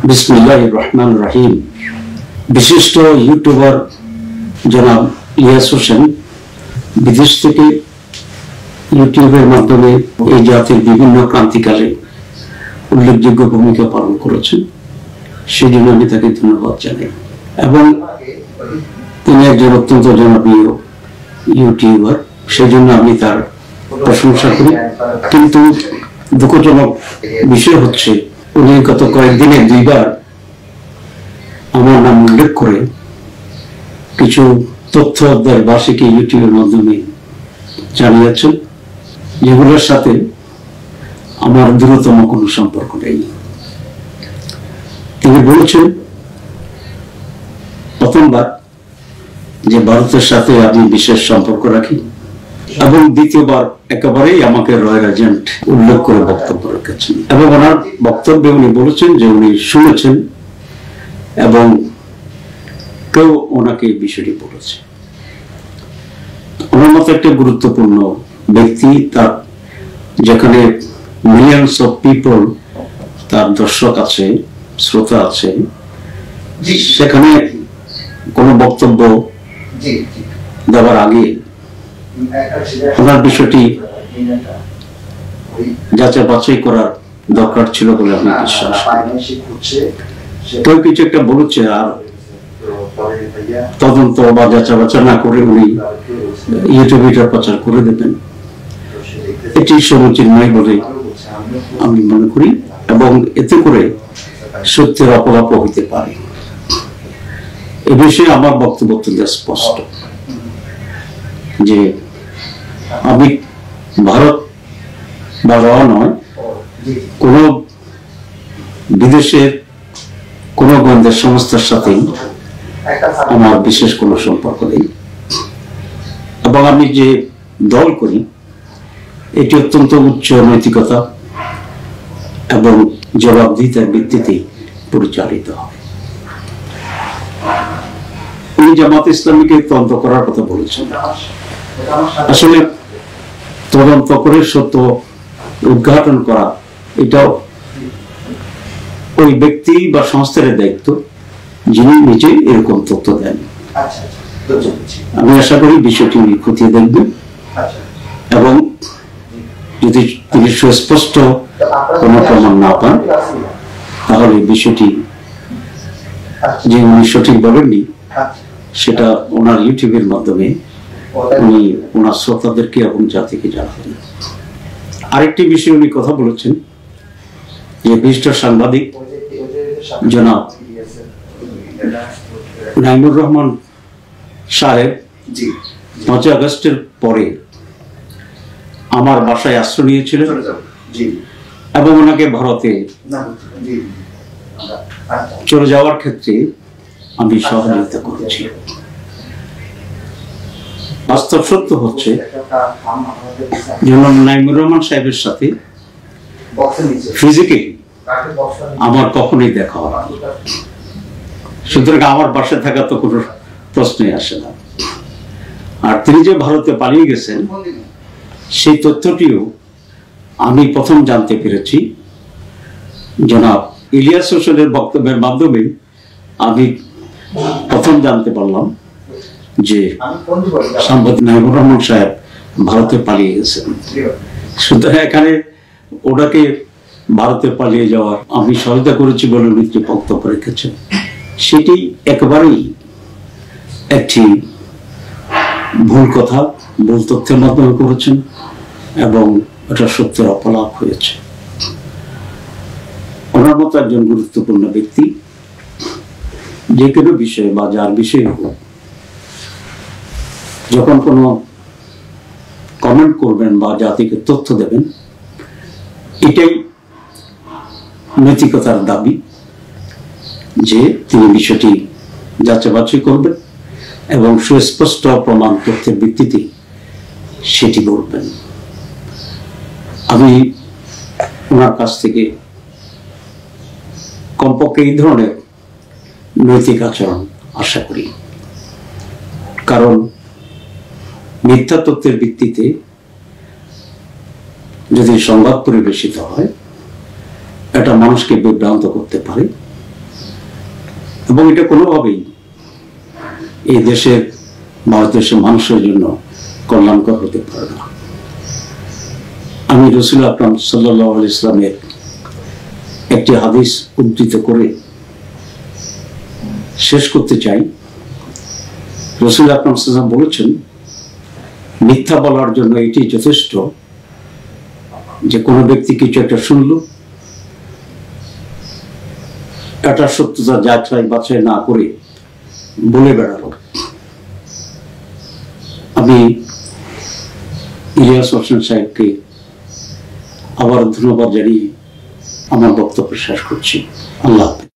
বিসমিল্লাহির রহমানির রহিম। বিশিষ্ট ইউটিউবার জনাব ইলিয়াস হোসেন বিদেশ থেকে ইউটিউবের মাধ্যমে এই জাতির বিভিন্ন ক্রান্তিকালে উল্লেখযোগ্য ভূমিকা পালন করেছেন, সেই জন্য আমি তাকে ধন্যবাদ জানাই। এবং তিনি একজন অত্যন্ত জনপ্রিয় ইউটিউবার, সেই জন্য আমি তার প্রশংসা করি। কিন্তু দুঃখজনক বিষয় হচ্ছে, উনি গত কয়েকদিনে দুইবার আমার নাম উল্লেখ করে কিছু তথ্য দেশবাসীকে ইউটিউবের মাধ্যমে জানিয়েছেন, যেগুলোর সাথে আমার দূরতম কোনো সম্পর্ক নেই। তিনি বলেছেন প্রথমবার যে ভারতের সাথে আমি বিশেষ সম্পর্ক রাখি, এবং দ্বিতীয়বার একেবারেই আমাকে রয়্যাল এজেন্ট উল্লেখ করে বক্তব্য রেখেছেন। এবং ওনার বক্তব্যে উনি বলেছেন যে উনি শুনেছেন এবং কেউ ওনাকে এই বিষয়টি বলেছে। ওনার মতো একটা গুরুত্বপূর্ণ ব্যক্তি, তার যেখানে মিলিয়ন্স অফ পিপল তার দর্শক আছে, শ্রোতা আছে, সেখানে কোনো বক্তব্য দেওয়ার আগে ওনার বিষয়টি যাচাই বাছাই করার দরকার ছিল বলে আমি বিশ্বাস করি। কেউ কিছু একটা বলেছে আর তদন্ত বা যাচাই বাছাই না করে উনি ইউটিউবে প্রচার করে দেবেন, এটি সমীচীন নয় বলে আমি মনে করি। এবং এতে করে সত্যের অপলাপ হইতে পারে। এ বিষয়ে আমার বক্তব্য স্পষ্ট যে আমি ভারত বা নয়, কোন বিদেশের কোন গোয়েন্দা সংস্থার সাথেই আমার বিশেষ কোনো সম্পর্ক নেই। এবং আমি যে দল করি এটি অত্যন্ত উচ্চ নৈতিকতা এবং জবাবদিহিতার ভিত্তিতে পরিচালিত হবে। উনি জামাত ইসলামীকে তদন্ত করার কথা বলেছেন। আসলে তদন্ত করে সত্য উদ্ঘাটন করা এটাও ওই ব্যক্তি বা সংস্থার দায়িত্ব, যিনি নিজে এরকম তথ্য দেন। আমি আশা করি বিষয়টি খতিয়ে দেখবেন এবং যদি তিনি সুস্পষ্ট কোনো প্রমাণ না পান, তাহলে বিষয়টি যে উনি সঠিক বলেননি সেটা ওনার ইউটিউবের মাধ্যমে উনি ওনার শ্রোতাদেরকে এবং জাতিকে জানাবেন। আরেকটি বিষয়ে উনি কথা বলেছেন যে বিশিষ্ট সাংবাদিক জনাব নাইমুর রহমান সাহেব 5 আগস্টের পরে আমার বাসায় আশ্রয় নিয়েছিলেন এবং ওনাকে ভারতে চলে যাওয়ার ক্ষেত্রে আমি সহযোগিতা করেছি। বাস্তব সত্য হচ্ছে নাইমুর রহমান সাহেবের সাথে ফিজিক্যালি আমার কখনোই দেখা হয়, সুতরাং আমার বাসায় থাকা তো কোনো প্রশ্নই আসে না। আর তিনি যে ভারতে পালিয়ে গেছেন সেই তথ্যটিও আমি প্রথম জানতে পেরেছি জনাব ইলিয়াস হোসেনের বক্তব্যের মাধ্যমে। আমি প্রথম জানতে পারলাম যে সাংবাদিক নাইমুর রহমান সাহেব ভারতে পালিয়ে গেছেন। সুতরাং এখানে ওনাকে ভারতে পালিয়ে যাওয়ার আমি সহায়তা করেছি বলে উনি যে বক্তব্য রেখেছেন, সেটি একেবারেই একটি ভুল কথা, ভুল তথ্যের মাধ্যমে করেছেন এবং এটা সত্যের অপলাপ হয়েছে। ওনার মতো একজন গুরুত্বপূর্ণ ব্যক্তি যে কোনো বিষয়ে বা যার বিষয়ে হোক, যখন কোনো কমেন্ট করবেন বা জাতিকে তথ্য দেবেন, এটাই নৈতিকতার দাবি যে তিনি বিষয়টি যাচাই বাছাই করবেন এবং সুস্পষ্ট প্রমাণ তথ্যের ভিত্তিতে সেটি বলবেন। আমি ওনার কাছ থেকে কমপক্ষে এই ধরনের নৈতিক আচরণ আশা করি, কারণ মিথ্যা তথ্যের ভিত্তিতে যদি সংবাদ পরিবেশিত হয়, এটা মানুষকে বিভ্রান্ত করতে পারে এবং এটা কোনোভাবেই এই দেশের ভারতদেশের মানুষের জন্য কল্যাণকর হতে পারে না। আমি রাসূল আকরাম সাল্লাল্লাহু আলাইহি ওয়াসাল্লামের একটি হাদিস উদ্ধৃত করে শেষ করতে চাই। রাসূল আকরাম সাল্লাল্লাহু আলাইহি ওয়াসাল্লাম বলেছেন, মিথ্যা বলার জন্য এটি যথেষ্ট যে কোনো ব্যক্তি কিছু একটা শুনল, এটার সত্যতা যাচাই বাছাই না করে বলে বেড়ালো। আমি ইলিয়াস হোসেন সাহেবকে আবার ধন্যবাদ জানিয়ে আমার বক্তব্য শেষ করছি। আল্লাহ হাফেজ।